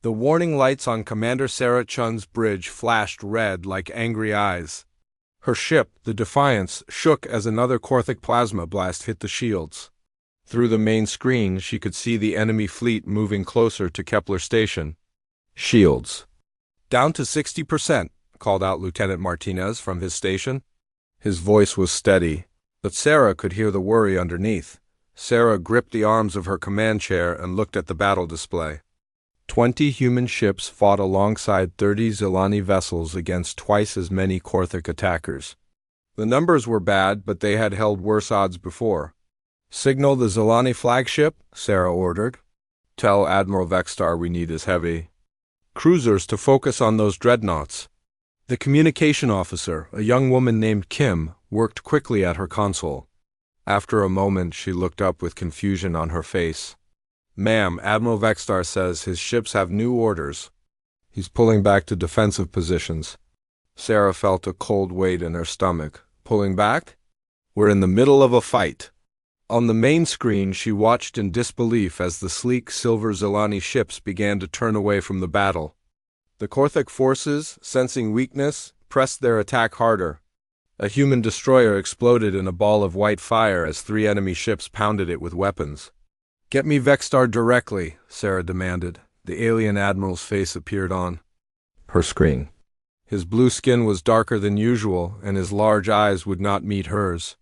The warning lights on Commander Sarah Chun's bridge flashed red like angry eyes. Her ship, the Defiance, shook as another Korthic plasma blast hit the shields. Through the main screen, she could see the enemy fleet moving closer to Kepler Station. Shields. Down to 60%, called out Lieutenant Martinez from his station. His voice was steady, but Sarah could hear the worry underneath. Sarah gripped the arms of her command chair and looked at the battle display. 20 human ships fought alongside 30 Zilani vessels against twice as many Korthic attackers. The numbers were bad, but they had held worse odds before. "Signal the Zilani flagship," Sarah ordered. "Tell Admiral Vextar we need his heavy cruisers to focus on those dreadnoughts." The communication officer, a young woman named Kim, worked quickly at her console. After a moment, she looked up with confusion on her face. "Ma'am, Admiral Vextar says his ships have new orders. He's pulling back to defensive positions." Sarah felt a cold weight in her stomach. Pulling back? We're in the middle of a fight. On the main screen, she watched in disbelief as the sleek silver Zilani ships began to turn away from the battle. The Korthic forces, sensing weakness, pressed their attack harder. A human destroyer exploded in a ball of white fire as 3 enemy ships pounded it with weapons. "Get me Vextar directly," Sarah demanded. The alien admiral's face appeared on her screen. His blue skin was darker than usual, and his large eyes would not meet hers.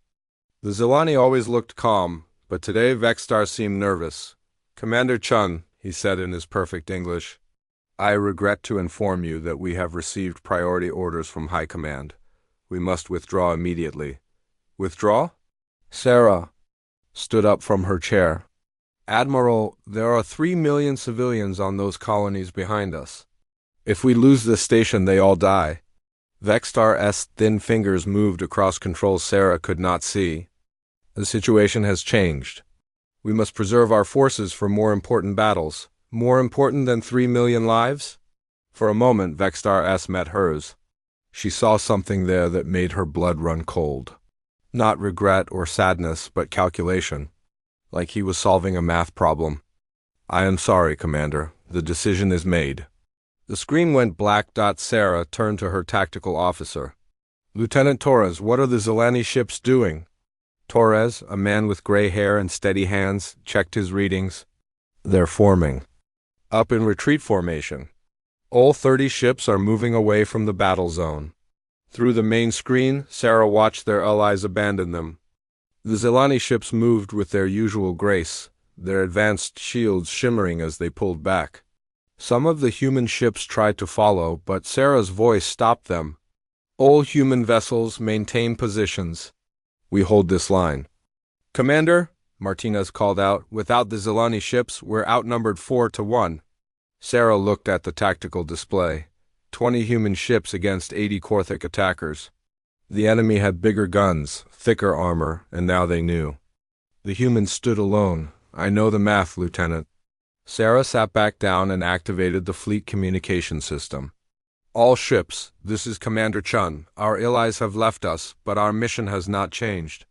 The Zilani always looked calm, but today Vextar seemed nervous. "Commander Chun," he said in his perfect English, "I regret to inform you that we have received priority orders from High Command. We must withdraw immediately." "Withdraw?" Sarah stood up from her chair. "Admiral, there are 3 million civilians on those colonies behind us. If we lose this station, they all die." Vextar's thin fingers moved across controls Sarah could not see. "The situation has changed. We must preserve our forces for more important battles. More important than 3 million lives?" For a moment, Vextar's met hers. She saw something there that made her blood run cold. Not regret or sadness, but calculation. Like he was solving a math problem. "I am sorry, Commander. The decision is made." The screen went black. Sarah turned to her tactical officer. "Lieutenant Torres, what are the Zilani ships doing?" Torres, a man with gray hair and steady hands, checked his readings. "They're forming. Up in retreat formation. All 30 ships are moving away from the battle zone." Through the main screen, Sarah watched their allies abandon them. The Zilani ships moved with their usual grace, their advanced shields shimmering as they pulled back. Some of the human ships tried to follow, but Sarah's voice stopped them. "All human vessels maintain positions. We hold this line." "Commander," Martinez called out, "without the Zilani ships, we're outnumbered 4-1. Sarah looked at the tactical display. 20 human ships against 80 Korthic attackers. The enemy had bigger guns, thicker armor, and now they knew. The humans stood alone. "I know the math, Lieutenant." Sarah sat back down and activated the fleet communication system. "All ships, this is Commander Chun. Our allies have left us, but our mission has not changed.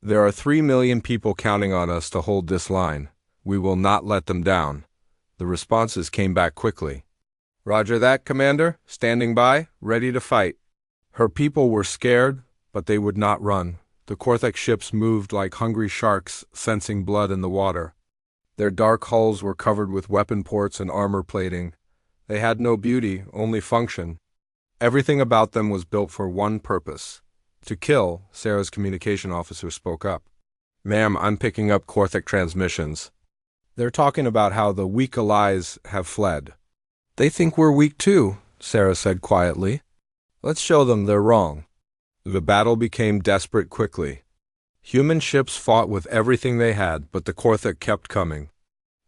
There are 3 million people counting on us to hold this line. We will not let them down." The responses came back quickly. "Roger that, Commander. Standing by, ready to fight." Her people were scared, but they would not run. The Korthic ships moved like hungry sharks, sensing blood in the water. Their dark hulls were covered with weapon ports and armor plating. They had no beauty, only function. Everything about them was built for one purpose: to kill. Sarah's communication officer spoke up. "Ma'am, I'm picking up Korthic transmissions. They're talking about how the weak allies have fled." "They think we're weak too," Sarah said quietly. "Let's show them they're wrong." The battle became desperate quickly. Human ships fought with everything they had, but the Korthic kept coming.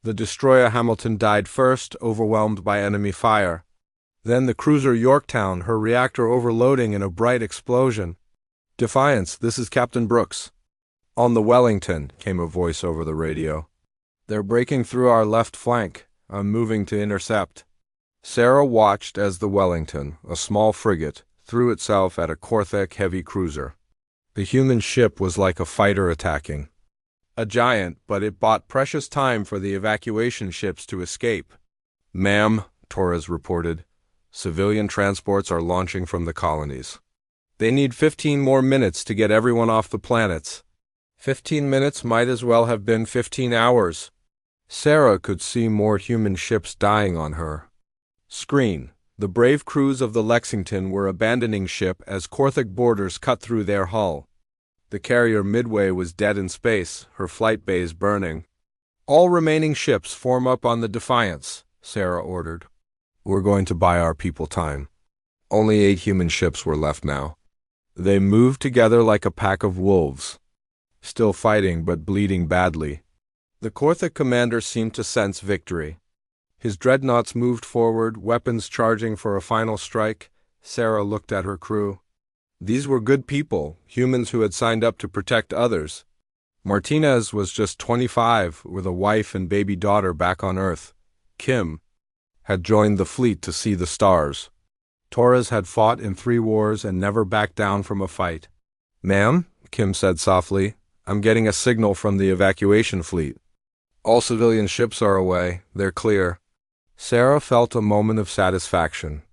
The destroyer Hamilton died first, overwhelmed by enemy fire. Then the cruiser Yorktown, her reactor overloading in a bright explosion. "Defiance, this is Captain Brooks." "On the Wellington," came a voice over the radio. "They're breaking through our left flank. I'm moving to intercept." Sarah watched as the Wellington, a small frigate, threw itself at a Korthic heavy cruiser. The human ship was like a fighter attacking. A giant, but it bought precious time for the evacuation ships to escape. "Ma'am," Torres reported. Civilian transports are launching from the colonies. They need 15 more minutes to get everyone off the planets. 15 minutes might as well have been 15 hours. Sarah could see more human ships dying on her screen. The brave crews of the Lexington were abandoning ship as Korthic boarders cut through their hull. The carrier Midway was dead in space, her flight bays burning. All remaining ships form up on the Defiance, Sarah ordered. We're going to buy our people time. Only 8 human ships were left now. They moved together like a pack of wolves, still fighting but bleeding badly. The Korthic commander seemed to sense victory. His dreadnoughts moved forward, weapons charging for a final strike. Sarah looked at her crew. These were good people, humans who had signed up to protect others. Martinez was just 25, with a wife and baby daughter back on Earth. Kim had joined the fleet to see the stars. Torres had fought in 3 wars and never backed down from a fight. "Ma'am," Kim said softly, "I'm getting a signal from the evacuation fleet. All civilian ships are away. They're clear." Sarah felt a moment of satisfaction.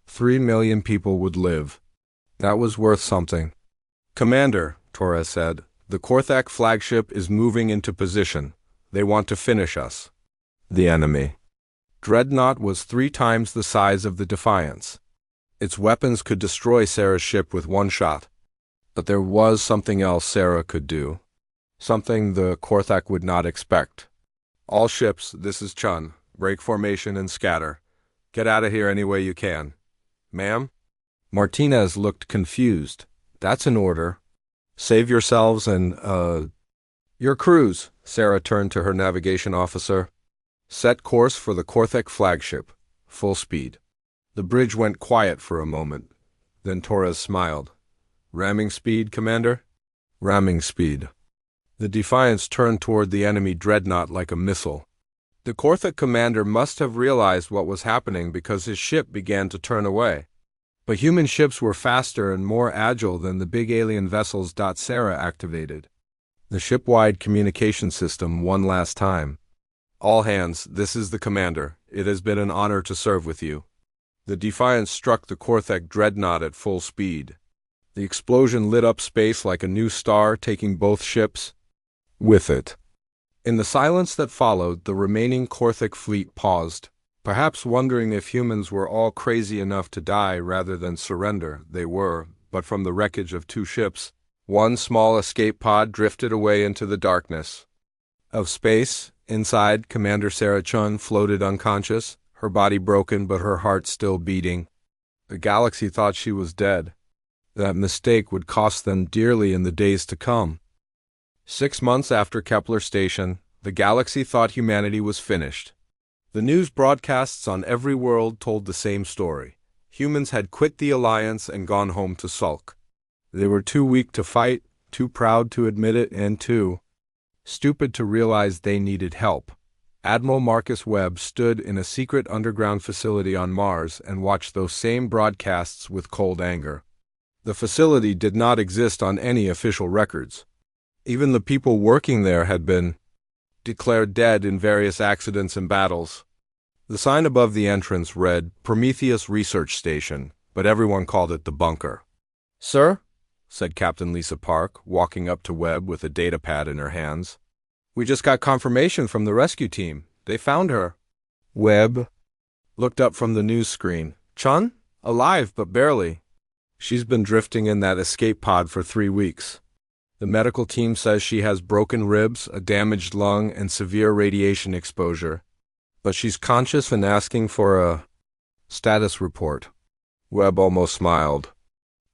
3 million people would live. That was worth something. "Commander," Torres said, "the Korthak flagship is moving into position. They want to finish us." The enemy. Dreadnought was 3 times the size of the Defiance. Its weapons could destroy Sarah's ship with one shot. But there was something else Sarah could do. Something the Korthak would not expect. "All ships, this is Chun. Break formation and scatter. Get out of here any way you can." "Ma'am?" Martinez looked confused. "That's an order. Save yourselves and, your crews." Sarah turned to her navigation officer. "Set course for the Korthak flagship. Full speed." The bridge went quiet for a moment. Then Torres smiled. "Ramming speed, Commander?" "Ramming speed." The Defiance turned toward the enemy dreadnought like a missile. The Korthak commander must have realized what was happening because his ship began to turn away. But human ships were faster and more agile than the big alien vessels. Sarah activated the ship-wide communication system one last time. "All hands, this is the commander. It has been an honor to serve with you." The Defiance struck the Korthak dreadnought at full speed. The explosion lit up space like a new star, taking both ships with it. In the silence that followed, the remaining Korthak fleet paused, perhaps wondering if humans were all crazy enough to die rather than surrender. They were, but from the wreckage of 2 ships, one small escape pod drifted away into the darkness of space. Inside, Commander Sarah Chun floated unconscious, her body broken but her heart still beating. The galaxy thought she was dead. That mistake would cost them dearly in the days to come. 6 months after Kepler Station, the galaxy thought humanity was finished. The news broadcasts on every world told the same story. Humans had quit the Alliance and gone home to sulk. They were too weak to fight, too proud to admit it, and too stupid to realize they needed help. Admiral Marcus Webb stood in a secret underground facility on Mars and watched those same broadcasts with cold anger. The facility did not exist on any official records. Even the people working there had been declared dead in various accidents and battles. The sign above the entrance read Prometheus Research Station, but everyone called it the bunker. "Sir?" said Captain Lisa Park, walking up to Webb with a data pad in her hands. "We just got confirmation from the rescue team. They found her." Webb looked up from the news screen. "Chun? Alive, but barely. She's been drifting in that escape pod for 3 weeks. The medical team says she has broken ribs, a damaged lung, and severe radiation exposure. But she's conscious and asking for a status report." Webb almost smiled.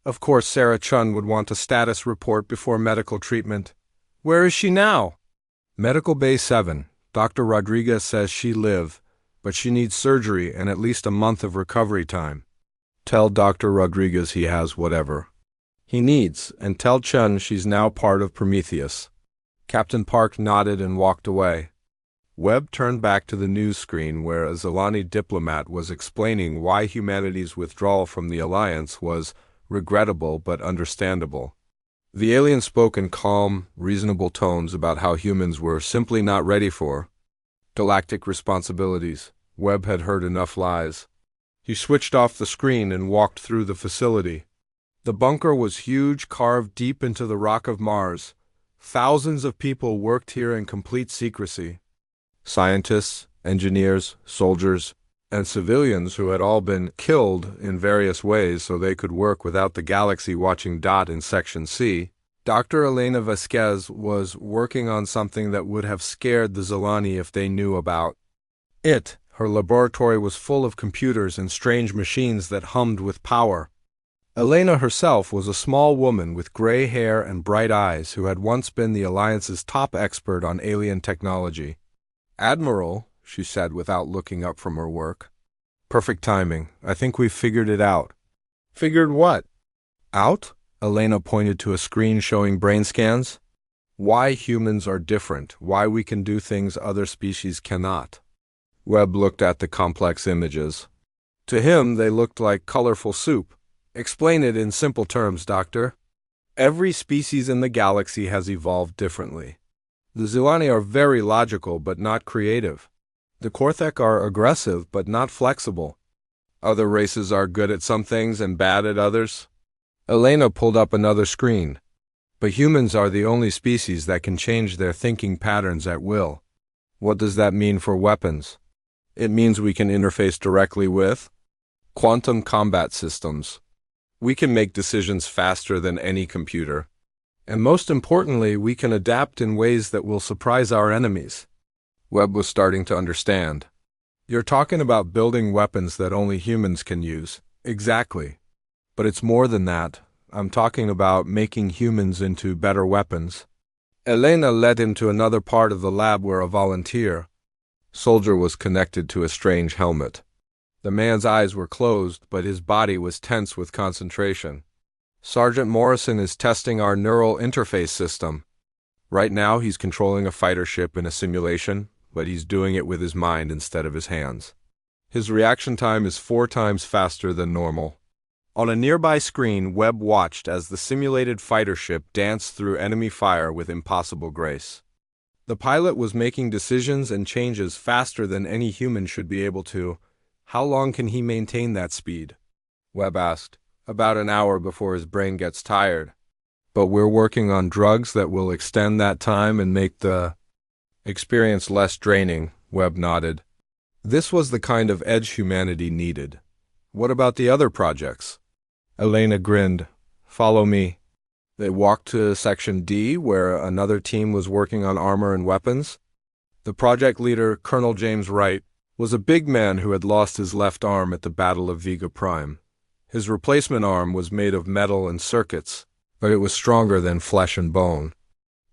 Of course Sarah Chun would want a status report before medical treatment. "Where is she now?" "Medical Bay 7. Dr. Rodriguez says she live, but she needs surgery and at least a month of recovery time. Tell Dr. Rodriguez he has whatever he needs, and tell Chun she's now part of Prometheus." Captain Park nodded and walked away. Webb turned back to the news screen where a Zilani diplomat was explaining why humanity's withdrawal from the Alliance was regrettable but understandable. The alien spoke in calm, reasonable tones about how humans were simply not ready for galactic responsibilities. Webb had heard enough lies. He switched off the screen and walked through the facility. The bunker was huge, carved deep into the rock of Mars. Thousands of people worked here in complete secrecy. Scientists, engineers, soldiers, and civilians who had all been killed in various ways so they could work without the galaxy watching Dot in Section C. Dr. Elena Vasquez was working on something that would have scared the Zilani if they knew about it. Her laboratory was full of computers and strange machines that hummed with power. Elena herself was a small woman with gray hair and bright eyes who had once been the Alliance's top expert on alien technology. "Admiral," she said without looking up from her work. "Perfect timing. I think we've figured it out." "Figured what?" "Out?" Elena pointed to a screen showing brain scans. "Why humans are different, why we can do things other species cannot." Webb looked at the complex images. To him, they looked like colorful soup. "Explain it in simple terms, Doctor." "Every species in the galaxy has evolved differently. The Zilani are very logical but not creative. The Korthek are aggressive but not flexible. Other races are good at some things and bad at others." Elena pulled up another screen. "But humans are the only species that can change their thinking patterns at will." "What does that mean for weapons?" "It means we can interface directly with quantum combat systems. We can make decisions faster than any computer. And most importantly, we can adapt in ways that will surprise our enemies." Webb was starting to understand. "You're talking about building weapons that only humans can use." "Exactly. But it's more than that. I'm talking about making humans into better weapons." Elena led him to another part of the lab where a volunteer soldier was connected to a strange helmet. The man's eyes were closed, but his body was tense with concentration. "Sergeant Morrison is testing our neural interface system. Right now he's controlling a fighter ship in a simulation, but he's doing it with his mind instead of his hands. His reaction time is 4 times faster than normal." On a nearby screen, Webb watched as the simulated fighter ship danced through enemy fire with impossible grace. The pilot was making decisions and changes faster than any human should be able to. "How long can he maintain that speed?" Webb asked. "About an hour before his brain gets tired." "But we're working on drugs that will extend that time and make the experience less draining," Webb nodded. This was the kind of edge humanity needed. "What about the other projects?" Elena grinned. "Follow me." They walked to Section D, where another team was working on armor and weapons. The project leader, Colonel James Wright, was a big man who had lost his left arm at the Battle of Vega Prime. His replacement arm was made of metal and circuits, but it was stronger than flesh and bone.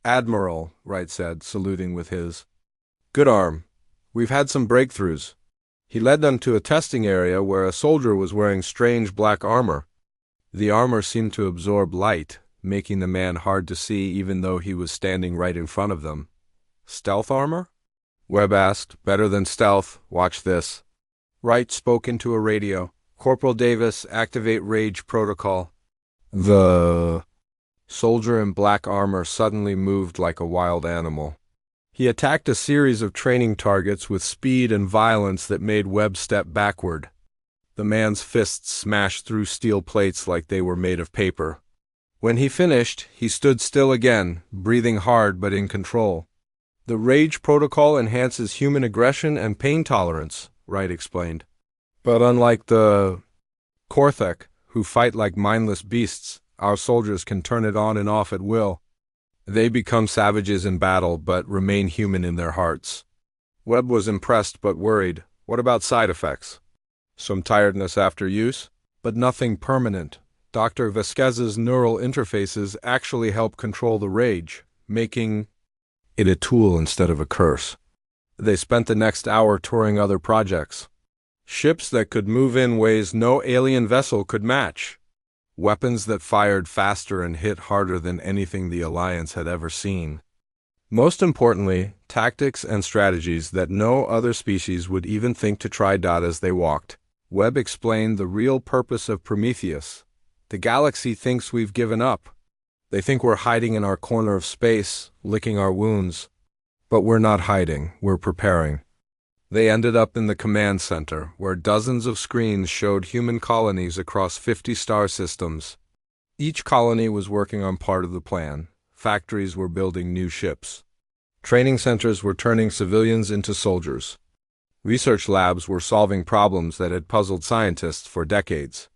"Admiral," Wright said, saluting with his good arm. "We've had some breakthroughs." He led them to a testing area where a soldier was wearing strange black armor. The armor seemed to absorb light, making the man hard to see even though he was standing right in front of them. "Stealth armor?" Webb asked. "Better than stealth. Watch this." Wright spoke into a radio. "Corporal Davis, activate rage protocol." The soldier in black armor suddenly moved like a wild animal. He attacked a series of training targets with speed and violence that made Webb step backward. The man's fists smashed through steel plates like they were made of paper. When he finished, he stood still again, breathing hard but in control. "The rage protocol enhances human aggression and pain tolerance," Wright explained. "But unlike the Korthek, who fight like mindless beasts, our soldiers can turn it on and off at will. They become savages in battle, but remain human in their hearts." Webb was impressed but worried. "What about side effects?" "Some tiredness after use, but nothing permanent. Dr. Vasquez's neural interfaces actually help control the rage, making it a tool instead of a curse." They spent the next hour touring other projects. Ships that could move in ways no alien vessel could match. Weapons that fired faster and hit harder than anything the Alliance had ever seen. Most importantly, tactics and strategies that no other species would even think to try. As they walked, Webb explained the real purpose of Prometheus. "The galaxy thinks we've given up. They think we're hiding in our corner of space, licking our wounds. But we're not hiding, we're preparing. They ended up in the command center, where dozens of screens showed human colonies across 50 star systems. Each colony was working on part of the plan. Factories were building new ships. Training centers were turning civilians into soldiers. Research labs were solving problems that had puzzled scientists for decades.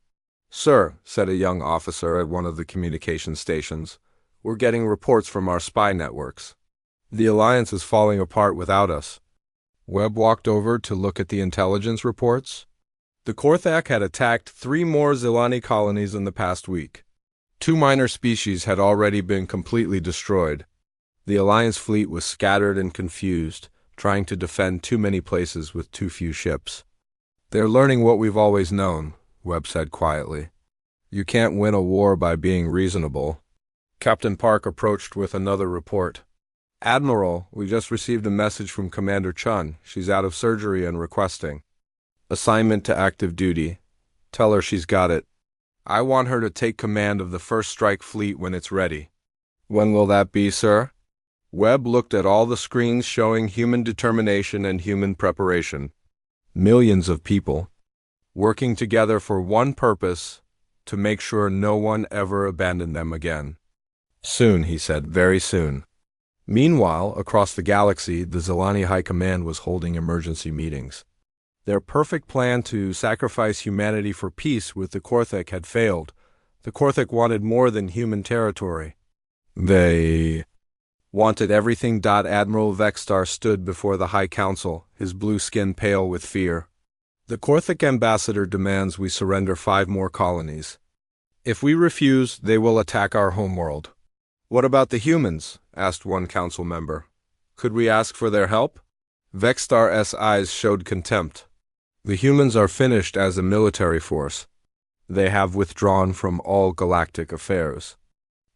"Sir," said a young officer at one of the communication stations, "we're getting reports from our spy networks. The Alliance is falling apart without us." Webb walked over to look at the intelligence reports. The Korthak had attacked 3 more Zilani colonies in the past week. 2 minor species had already been completely destroyed. The Alliance fleet was scattered and confused, trying to defend too many places with too few ships. "They're learning what we've always known," Webb said quietly. "You can't win a war by being reasonable." Captain Park approached with another report. "Admiral, we just received a message from Commander Chun. She's out of surgery and requesting assignment to active duty. Tell her she's got it. I want her to take command of the first strike fleet when it's ready." "When will that be, sir?" Webb looked at all the screens showing human determination and human preparation. Millions of people, working together for one purpose, to make sure no one ever abandoned them again. "Soon," he said, "very soon." Meanwhile, across the galaxy, the Zilani High Command was holding emergency meetings. Their perfect plan to sacrifice humanity for peace with the Korthak had failed. The Korthak wanted more than human territory. They wanted everything. Admiral Vextar stood before the High Council, his blue skin pale with fear. "The Korthak ambassador demands we surrender 5 more colonies. If we refuse, they will attack our homeworld." "What about the humans?" asked one council member. "Could we ask for their help?" Vextar's eyes showed contempt. "The humans are finished as a military force. They have withdrawn from all galactic affairs.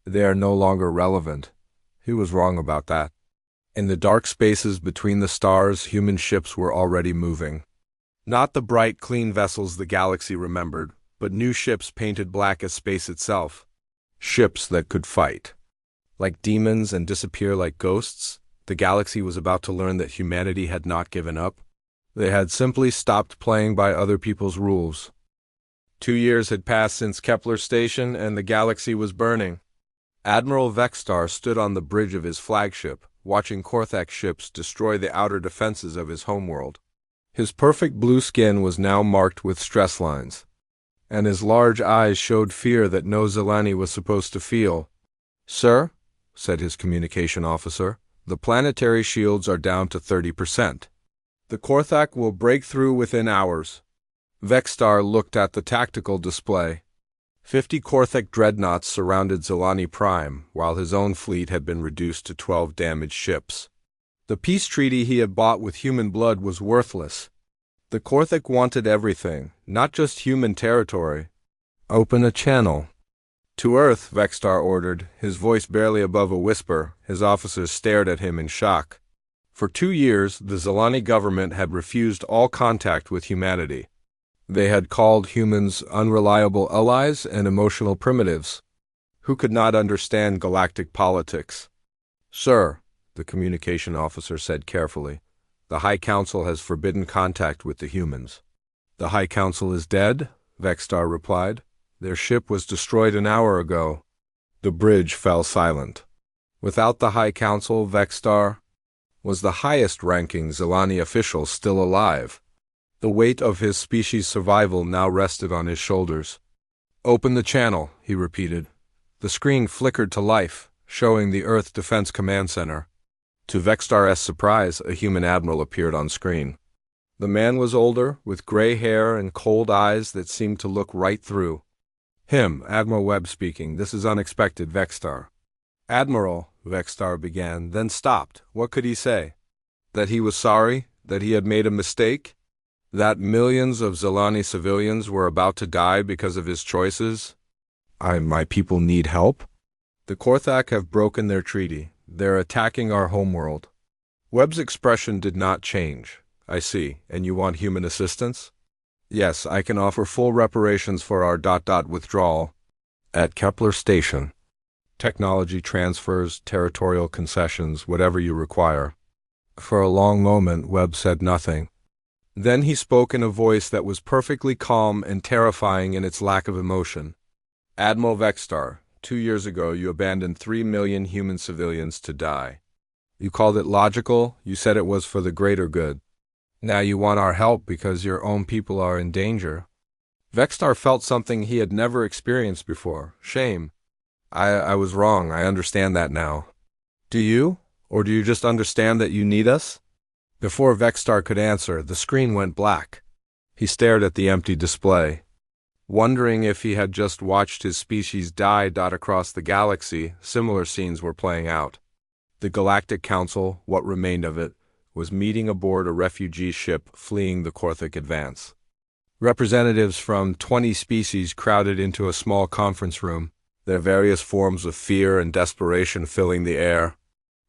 They are no longer relevant." He was wrong about that. In the dark spaces between the stars, human ships were already moving. Not the bright, clean vessels the galaxy remembered, but new ships painted black as space itself. Ships that could fight. Like demons and disappear like ghosts, the galaxy was about to learn that humanity had not given up. They had simply stopped playing by other people's rules. 2 years had passed since Kepler Station, and the galaxy was burning. Admiral Vextar stood on the bridge of his flagship, watching Korthak ships destroy the outer defenses of his homeworld. His perfect blue skin was now marked with stress lines, and his large eyes showed fear that no Zilani was supposed to feel. "Sir," said his communication officer, "the planetary shields are down to 30%. The Korthak will break through within hours." Vextar looked at the tactical display. 50 Korthak dreadnoughts surrounded Zilani Prime, while his own fleet had been reduced to 12 damaged ships. The peace treaty he had bought with human blood was worthless. The Korthak wanted everything, not just human territory. "Open a channel." "To Earth," Vextar ordered, his voice barely above a whisper. His officers stared at him in shock. For 2 years, the Zilani government had refused all contact with humanity. They had called humans unreliable allies and emotional primitives, who could not understand galactic politics. "Sir," the communication officer said carefully, "the High Council has forbidden contact with the humans." "The High Council is dead?" Vextar replied. "Their ship was destroyed an hour ago." The bridge fell silent. Without the High Council, Vextar was the highest-ranking Zilani official still alive. The weight of his species' survival now rested on his shoulders. "Open the channel," he repeated. The screen flickered to life, showing the Earth Defense Command Center. To Vextar's surprise, a human admiral appeared on screen. The man was older, with gray hair and cold eyes that seemed to look right through. "Him, Admiral Webb speaking. This is unexpected, Vextar." "Admiral," Vextar began, then stopped. What could he say? That he was sorry? That he had made a mistake? That millions of Zilani civilians were about to die because of his choices? My people need help? The Korthak have broken their treaty. They're attacking our homeworld." Webb's expression did not change. "I see. And you want human assistance?" "Yes, I can offer full reparations for our withdrawal at Kepler Station. Technology transfers, territorial concessions, whatever you require." For a long moment, Webb said nothing. Then he spoke in a voice that was perfectly calm and terrifying in its lack of emotion. Admiral Vextar, 2 years ago you abandoned 3 million human civilians to die. You called it logical, you said it was for the greater good. Now you want our help because your own people are in danger. Vextar felt something he had never experienced before, shame. I was wrong, I understand that now. Do you? Or do you just understand that you need us? Before Vextar could answer, the screen went black. He stared at the empty display. Wondering if he had just watched his species die across the galaxy, similar scenes were playing out. The Galactic Council, what remained of it, was meeting aboard a refugee ship fleeing the Korthic advance. Representatives from 20 species crowded into a small conference room, their various forms of fear and desperation filling the air.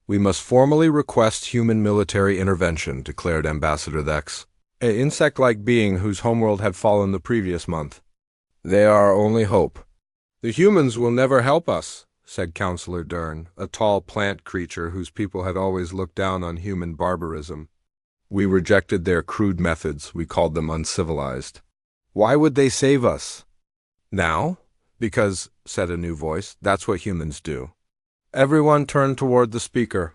We must formally request human military intervention, declared Ambassador Thex, an insect-like being whose homeworld had fallen the previous month. They are our only hope. The humans will never help us, said Councillor Dern, a tall plant creature whose people had always looked down on human barbarism. We rejected their crude methods, we called them uncivilized. Why would they save us? Now? Because, said a new voice, that's what humans do. Everyone turned toward the speaker.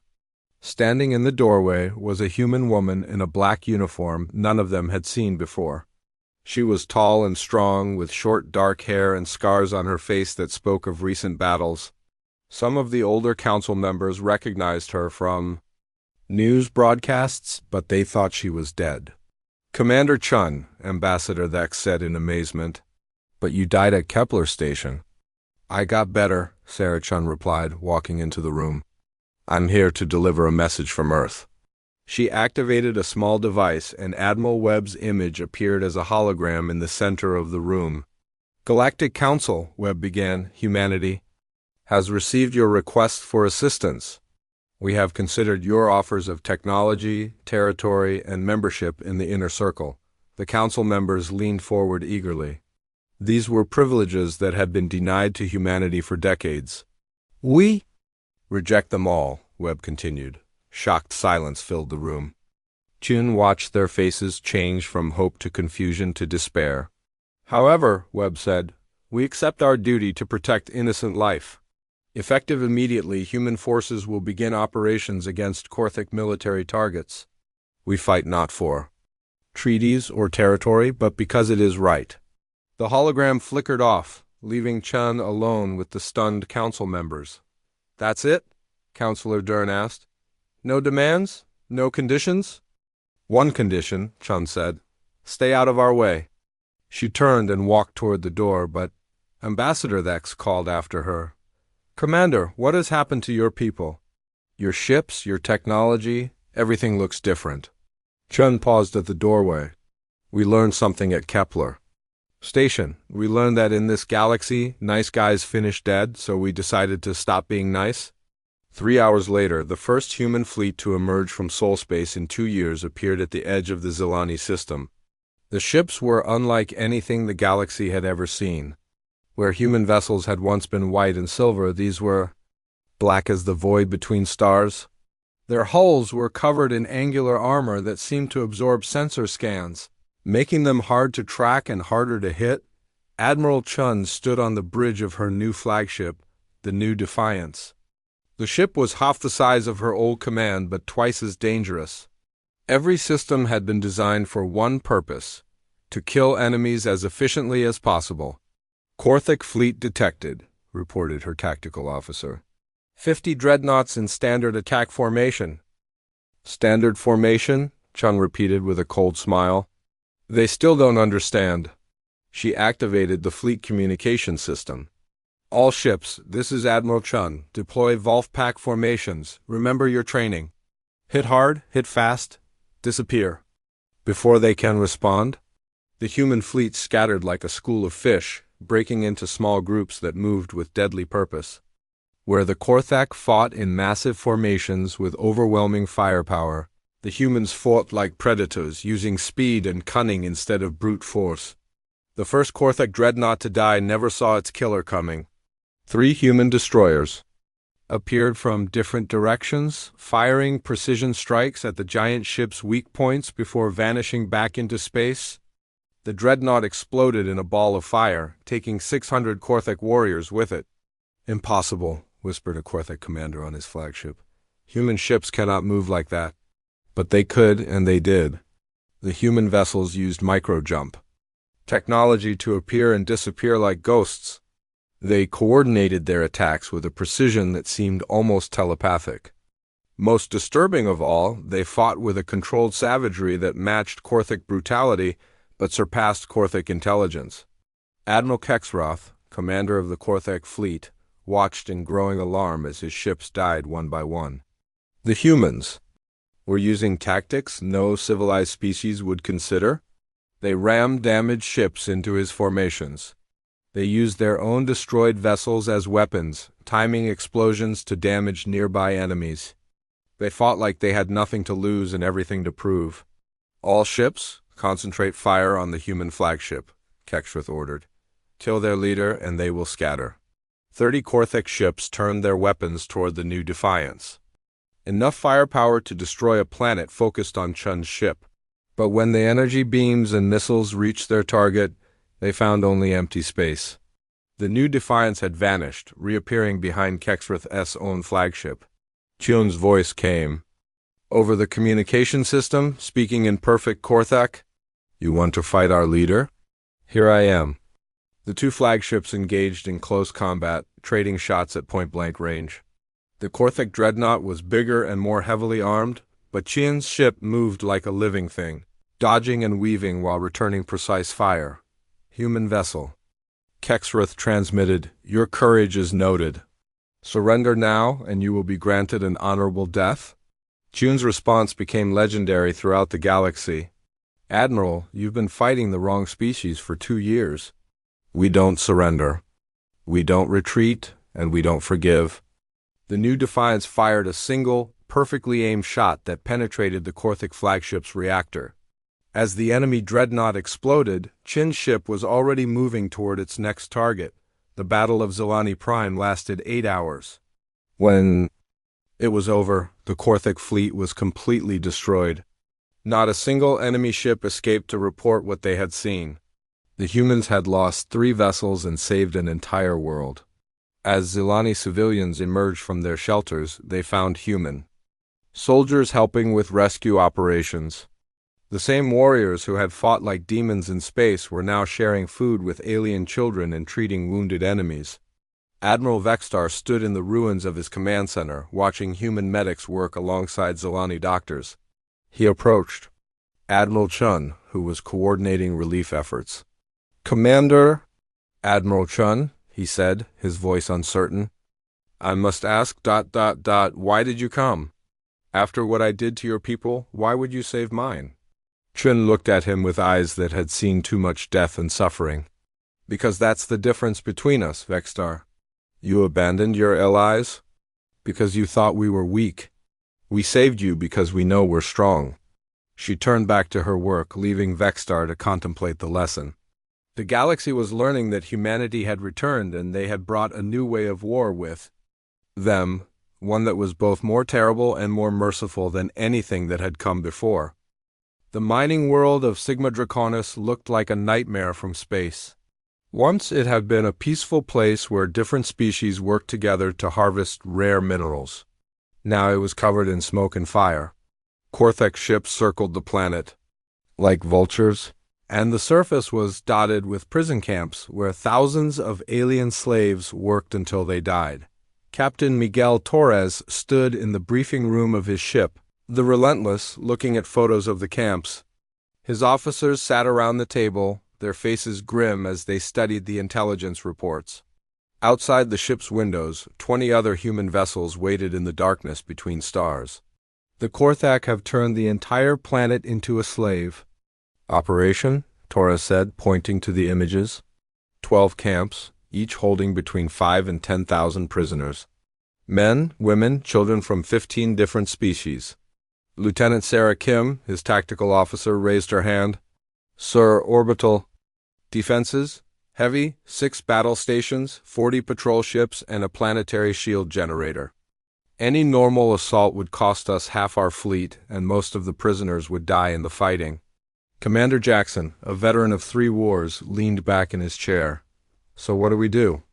Standing in the doorway was a human woman in a black uniform none of them had seen before. She was tall and strong, with short dark hair and scars on her face that spoke of recent battles. Some of the older council members recognized her from news broadcasts, but they thought she was dead. Commander Chun, Ambassador Thex said in amazement. But you died at Kepler Station. I got better, Sarah Chun replied, walking into the room. I'm here to deliver a message from Earth. She activated a small device, and Admiral Webb's image appeared as a hologram in the center of the room. Galactic Council, Webb began, humanity, has received your request for assistance. We have considered your offers of technology, territory, and membership in the Inner Circle. The Council members leaned forward eagerly. These were privileges that had been denied to humanity for decades. We reject them all, Webb continued. Shocked silence filled the room. Chun watched their faces change from hope to confusion to despair. However, Webb said, we accept our duty to protect innocent life. Effective immediately, human forces will begin operations against Korthic military targets. We fight not for treaties or territory, but because it is right. The hologram flickered off, leaving Chun alone with the stunned council members. That's it? Councillor Dern asked. No demands? No conditions? One condition, Chun said. Stay out of our way. She turned and walked toward the door, but Ambassador Thex called after her. Commander, what has happened to your people? Your ships, your technology, everything looks different. Chun paused at the doorway. We learned something at Kepler Station. We learned that in this galaxy, nice guys finish dead, so we decided to stop being nice. 3 hours later, the first human fleet to emerge from soul space in 2 years appeared at the edge of the Zilani system. The ships were unlike anything the galaxy had ever seen. Where human vessels had once been white and silver, these were black as the void between stars. Their hulls were covered in angular armor that seemed to absorb sensor scans, making them hard to track and harder to hit. Admiral Chun stood on the bridge of her new flagship, the New Defiance. The ship was half the size of her old command, but twice as dangerous. Every system had been designed for one purpose: to kill enemies as efficiently as possible. Korthic fleet detected, reported her tactical officer. 50 dreadnoughts in standard attack formation. Standard formation? Chun repeated with a cold smile. They still don't understand. She activated the fleet communication system. All ships, this is Admiral Chun. Deploy Volf-Pack formations. Remember your training. Hit hard, hit fast, disappear. Before they can respond, the human fleet scattered like a school of fish, breaking into small groups that moved with deadly purpose. Where the Korthak fought in massive formations with overwhelming firepower, the humans fought like predators, using speed and cunning instead of brute force. The first Korthak dreadnought to die never saw its killer coming. 3 human destroyers. appeared from different directions, firing precision strikes at the giant ship's weak points before vanishing back into space. The dreadnought exploded in a ball of fire, taking 600 Korthik warriors with it. "Impossible," whispered a Korthik commander on his flagship. "Human ships cannot move like that." But they could, and they did. The human vessels used micro-jump technology to appear and disappear like ghosts. They coordinated their attacks with a precision that seemed almost telepathic. Most disturbing of all, they fought with a controlled savagery that matched Korthik brutality but surpassed Korthik intelligence. Admiral Kexroth, commander of the Korthik fleet, watched in growing alarm as his ships died one by one. The humans were using tactics no civilized species would consider. They rammed damaged ships into his formations. They used their own destroyed vessels as weapons, timing explosions to damage nearby enemies. They fought like they had nothing to lose and everything to prove. "All ships, concentrate fire on the human flagship," Kexroth ordered. "Kill their leader and they will scatter." 30 Korthik ships turned their weapons toward the new Defiance. Enough firepower to destroy a planet focused on Chun's ship. But when the energy beams and missiles reached their target, they found only empty space. The new Defiance had vanished, reappearing behind Kexroth's own flagship. Chun's voice came over the communication system, speaking in perfect Korthik. "You want to fight our leader? Here I am." The two flagships engaged in close combat, trading shots at point-blank range. The Korthik dreadnought was bigger and more heavily armed, but Chun's ship moved like a living thing, dodging and weaving while returning precise fire. "Human vessel." Kexroth transmitted, "Your courage is noted. Surrender now, and you will be granted an honorable death." Chun's response became legendary throughout the galaxy. "Admiral, you've been fighting the wrong species for 2 years. We don't surrender. We don't retreat, and we don't forgive." The new Defiance fired a single, perfectly aimed shot that penetrated the Korthik flagship's reactor. As the enemy dreadnought exploded, Chun's ship was already moving toward its next target. The Battle of Zilani Prime lasted 8 hours. When it was over, the Korthik fleet was completely destroyed. Not a single enemy ship escaped to report what they had seen. The humans had lost 3 vessels and saved an entire world. As Zilani civilians emerged from their shelters, they found human soldiers helping with rescue operations. The same warriors who had fought like demons in space were now sharing food with alien children and treating wounded enemies. Admiral Vextar stood in the ruins of his command center, watching human medics work alongside Zilani doctors. He approached Admiral Chun, who was coordinating relief efforts. "Commander Admiral Chun," he said, his voice uncertain. "I must ask, why did you come? After what I did to your people, why would you save mine?" Chun looked at him with eyes that had seen too much death and suffering. "Because that's the difference between us, Vextar. You abandoned your allies because you thought we were weak. We saved you because we know we're strong." She turned back to her work, leaving Vextar to contemplate the lesson. The galaxy was learning that humanity had returned, and they had brought a new way of war with them, one that was both more terrible and more merciful than anything that had come before. The mining world of Sigma Draconis looked like a nightmare from space. Once it had been a peaceful place where different species worked together to harvest rare minerals. Now it was covered in smoke and fire. Korthik ships circled the planet like vultures, and the surface was dotted with prison camps where thousands of alien slaves worked until they died. Captain Miguel Torres stood in the briefing room of his ship, the Relentless, looking at photos of the camps. His officers sat around the table, their faces grim as they studied the intelligence reports. Outside the ship's windows, 20 other human vessels waited in the darkness between stars. "The Korthak have turned the entire planet into a slave." "Operation?" Torres said, pointing to the images. 12 camps, each holding between 5 and 10,000 prisoners. Men, women, children from 15 different species. Lieutenant Sarah Kim, his tactical officer, raised her hand. "Sir, orbital defenses? Heavy, 6 battle stations, 40 patrol ships, and a planetary shield generator. Any normal assault would cost us half our fleet, and most of the prisoners would die in the fighting. Commander Jackson, a veteran of 3 wars, leaned back in his chair. So what do we do?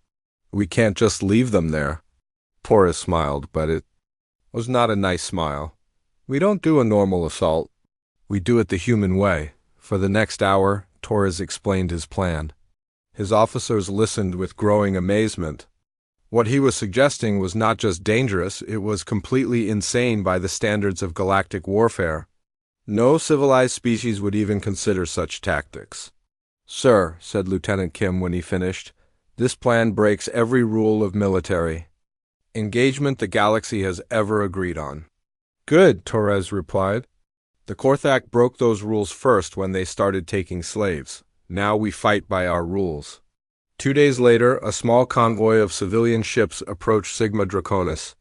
We can't just leave them there. Torres smiled, but it was not a nice smile. We don't do a normal assault. We do it the human way. For the next hour, Torres explained his plan. His officers listened with growing amazement. What he was suggesting was not just dangerous, it was completely insane by the standards of galactic warfare. No civilized species would even consider such tactics. "Sir," said Lieutenant Kim when he finished, "this plan breaks every rule of military engagement the galaxy has ever agreed on." "Good," Torres replied. "The Korthak broke those rules first when they started taking slaves. Now we fight by our rules." 2 days later, a small convoy of civilian ships approached Sigma Draconis.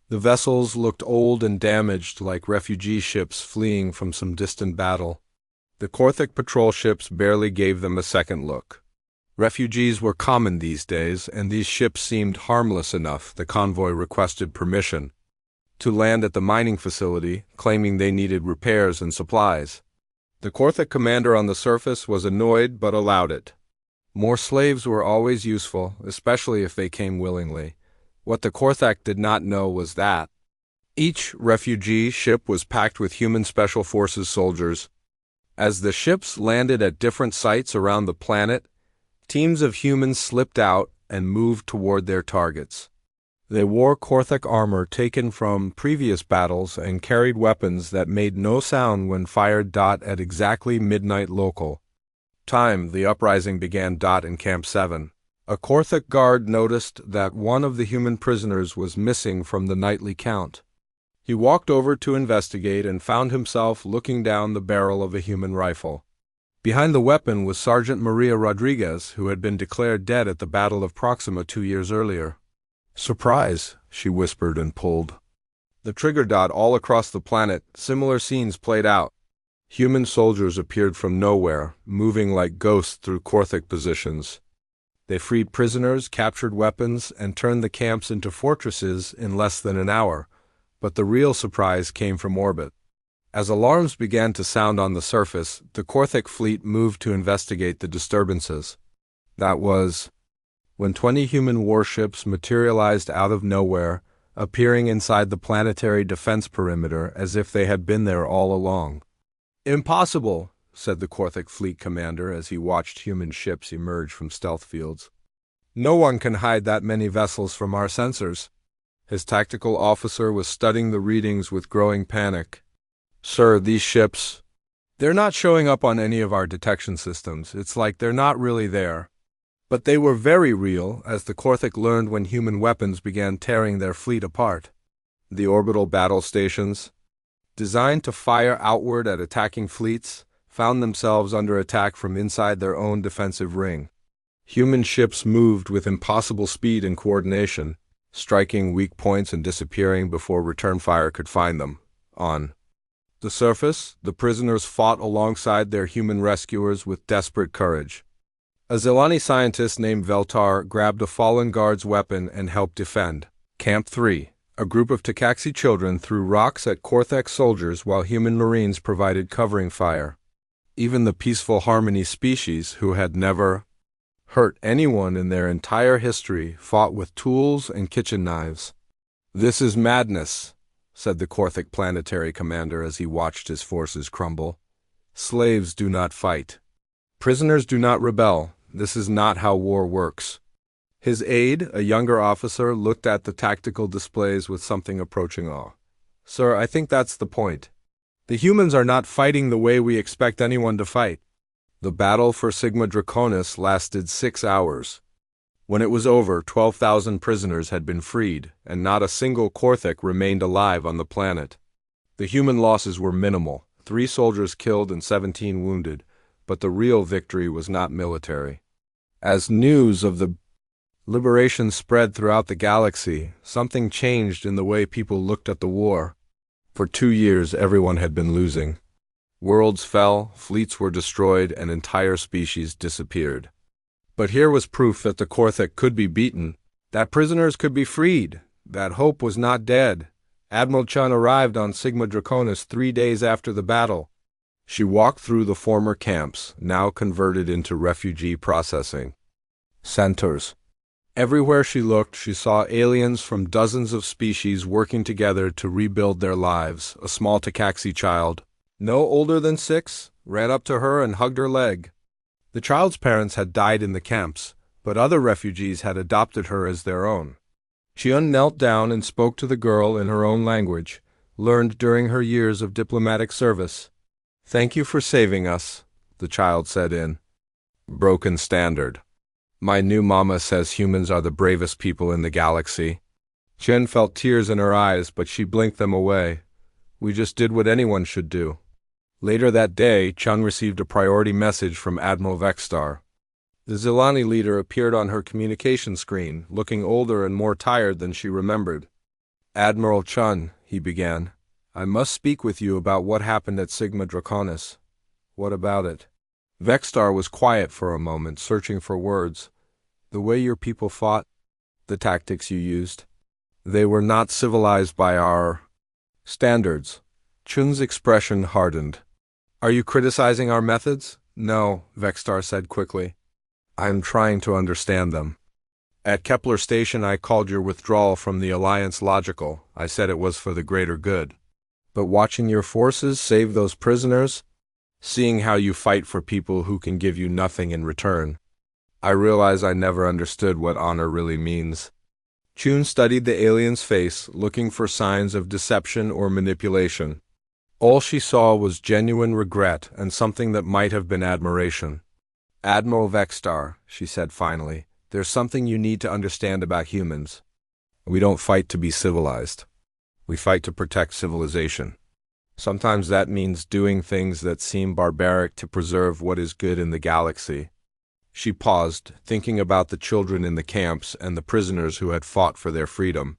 The vessels looked old and damaged, like refugee ships fleeing from some distant battle. The Korthak patrol ships barely gave them a second look. Refugees were common these days, and these ships seemed harmless enough. The convoy requested permission to land at the mining facility, claiming they needed repairs and supplies. The Korthak commander on the surface was annoyed but allowed it. More slaves were always useful, especially if they came willingly. What the Korthak did not know was that each refugee ship was packed with human special forces soldiers. As the ships landed at different sites around the planet, teams of humans slipped out and moved toward their targets. They wore Korthak armor taken from previous battles and carried weapons that made no sound when fired. At exactly midnight local time, the uprising began. In Camp 7. A Korthak guard noticed that one of the human prisoners was missing from the nightly count. He walked over to investigate and found himself looking down the barrel of a human rifle. Behind the weapon was Sergeant Maria Rodriguez, who had been declared dead at the Battle of Proxima 2 years earlier. "Surprise," she whispered and pulled the trigger. All across the planet, similar scenes played out. Human soldiers appeared from nowhere, moving like ghosts through Korthak positions. They freed prisoners, captured weapons, and turned the camps into fortresses in less than an hour. But the real surprise came from orbit. As alarms began to sound on the surface, the Korthak fleet moved to investigate the disturbances. That was when 20 human warships materialized out of nowhere, appearing inside the planetary defense perimeter as if they had been there all along. "Impossible," said the Korthak fleet commander as he watched human ships emerge from stealth fields. "No one can hide that many vessels from our sensors." His tactical officer was studying the readings with growing panic. "Sir, these ships, they're not showing up on any of our detection systems. It's like they're not really there." But they were very real, as the Korthak learned when human weapons began tearing their fleet apart. The orbital battle stations, designed to fire outward at attacking fleets, found themselves under attack from inside their own defensive ring. Human ships moved with impossible speed and coordination, striking weak points and disappearing before return fire could find them. On the surface, the prisoners fought alongside their human rescuers with desperate courage. A Zilani scientist named Veltar grabbed a fallen guard's weapon and helped defend. Camp 3. A group of Takaxi children threw rocks at Korthak soldiers while human marines provided covering fire. Even the peaceful Harmony species, who had never hurt anyone in their entire history, fought with tools and kitchen knives. "This is madness," said the Korthak planetary commander as he watched his forces crumble. "Slaves do not fight. Prisoners do not rebel. This is not how war works." His aide, a younger officer, looked at the tactical displays with something approaching awe. "Sir, I think that's the point. The humans are not fighting the way we expect anyone to fight." The battle for Sigma Draconis lasted 6 hours. When it was over, 12,000 prisoners had been freed, and not a single Korthak remained alive on the planet. The human losses were minimal, 3 soldiers killed and 17 wounded, but the real victory was not military. As news of the liberation spread throughout the galaxy, something changed in the way people looked at the war. For 2 years, everyone had been losing. Worlds fell, fleets were destroyed, and entire species disappeared. But here was proof that the Korthik could be beaten, that prisoners could be freed, that hope was not dead. Admiral Chun arrived on Sigma Draconis 3 days after the battle. She walked through the former camps, now converted into refugee processing centers. Everywhere she looked, she saw aliens from dozens of species working together to rebuild their lives. A small Takaxi child, no older than 6, ran up to her and hugged her leg. The child's parents had died in the camps, but other refugees had adopted her as their own. Chun knelt down and spoke to the girl in her own language, learned during her years of diplomatic service. "Thank you for saving us," the child said in broken standard. "My new mama says humans are the bravest people in the galaxy." Chun felt tears in her eyes, but she blinked them away. "We just did what anyone should do." Later that day, Chun received a priority message from Admiral Vexstar. The Zilani leader appeared on her communication screen, looking older and more tired than she remembered. "Admiral Chun," he began, "I must speak with you about what happened at Sigma Draconis." "What about it?" Vexstar was quiet for a moment, searching for words. "The way your people fought, the tactics you used, they were not civilized by our standards." Chun's expression hardened. "Are you criticizing our methods?" "No," Vexstar said quickly. "I'm trying to understand them. At Kepler Station I called your withdrawal from the Alliance logical. I said it was for the greater good. But watching your forces save those prisoners, seeing how you fight for people who can give you nothing in return, I realize I never understood what honor really means." Chun studied the alien's face, looking for signs of deception or manipulation. All she saw was genuine regret and something that might have been admiration. "Admiral Vexstar," she said finally, "there's something you need to understand about humans. We don't fight to be civilized. We fight to protect civilization. Sometimes that means doing things that seem barbaric to preserve what is good in the galaxy." She paused, thinking about the children in the camps and the prisoners who had fought for their freedom.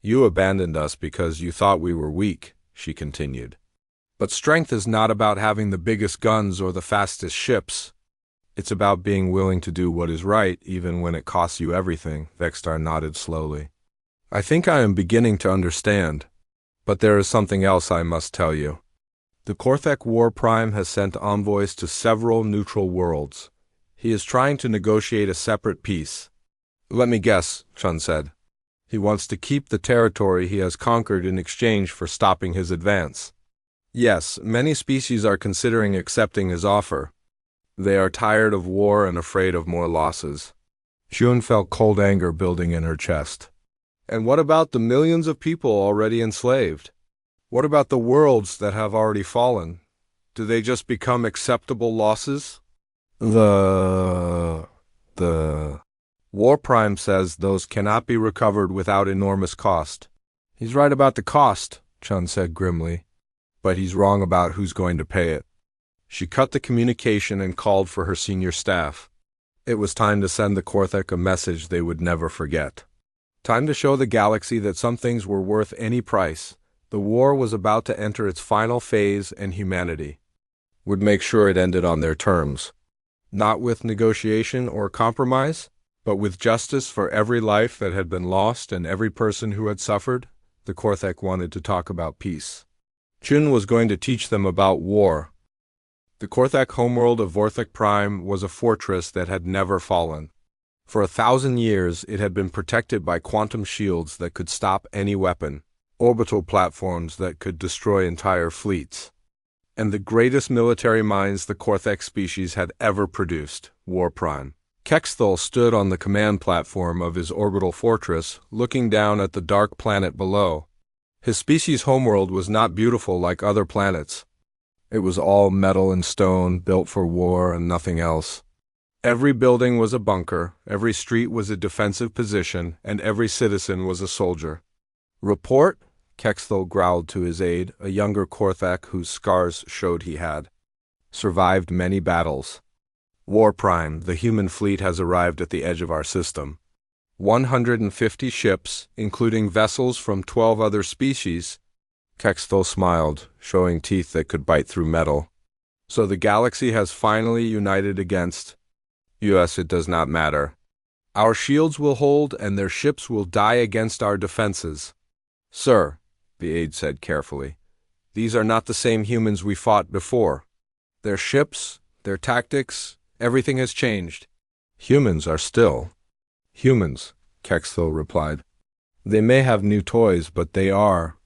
"You abandoned us because you thought we were weak," she continued. "But strength is not about having the biggest guns or the fastest ships. It's about being willing to do what is right, even when it costs you everything." Vexstar nodded slowly. "I think I am beginning to understand. But there is something else I must tell you. The HFY War Prime has sent envoys to several neutral worlds. He is trying to negotiate a separate peace." "Let me guess," Chun said. "He wants to keep the territory he has conquered in exchange for stopping his advance." "Yes, many species are considering accepting his offer. They are tired of war and afraid of more losses." Chun felt cold anger building in her chest. "And what about the millions of people already enslaved? What about the worlds that have already fallen? Do they just become acceptable losses?" The War Prime says those cannot be recovered without enormous cost." "He's right about the cost," Chun said grimly. "But he's wrong about who's going to pay it." She cut the communication and called for her senior staff. It was time to send the Korthik a message they would never forget. Time to show the galaxy that some things were worth any price. The war was about to enter its final phase, and humanity would make sure it ended on their terms. Not with negotiation or compromise, but with justice for every life that had been lost and every person who had suffered. The Korthik wanted to talk about peace. Chun was going to teach them about war. The Korthik homeworld of Vorthik Prime was a fortress that had never fallen. For 1,000 years, it had been protected by quantum shields that could stop any weapon, orbital platforms that could destroy entire fleets, and the greatest military minds the Korthik species had ever produced, War Prime. Kexthal stood on the command platform of his orbital fortress, looking down at the dark planet below. His species' homeworld was not beautiful like other planets. It was all metal and stone, built for war and nothing else. Every building was a bunker, every street was a defensive position, and every citizen was a soldier. "Report?" Kexthal growled to his aide, a younger Korthak whose scars showed he had survived many battles. "War Prime, the human fleet has arrived at the edge of our system. 150 ships, including vessels from 12 other species." Kexthal smiled, showing teeth that could bite through metal. "So the galaxy has finally united against..." Us, it does not matter. Our shields will hold, and their ships will die against our defenses. Sir, the aide said carefully, these are not the same humans we fought before. Their ships, their tactics, everything has changed. Humans are still humans, Kexthel replied. They may have new toys, but they are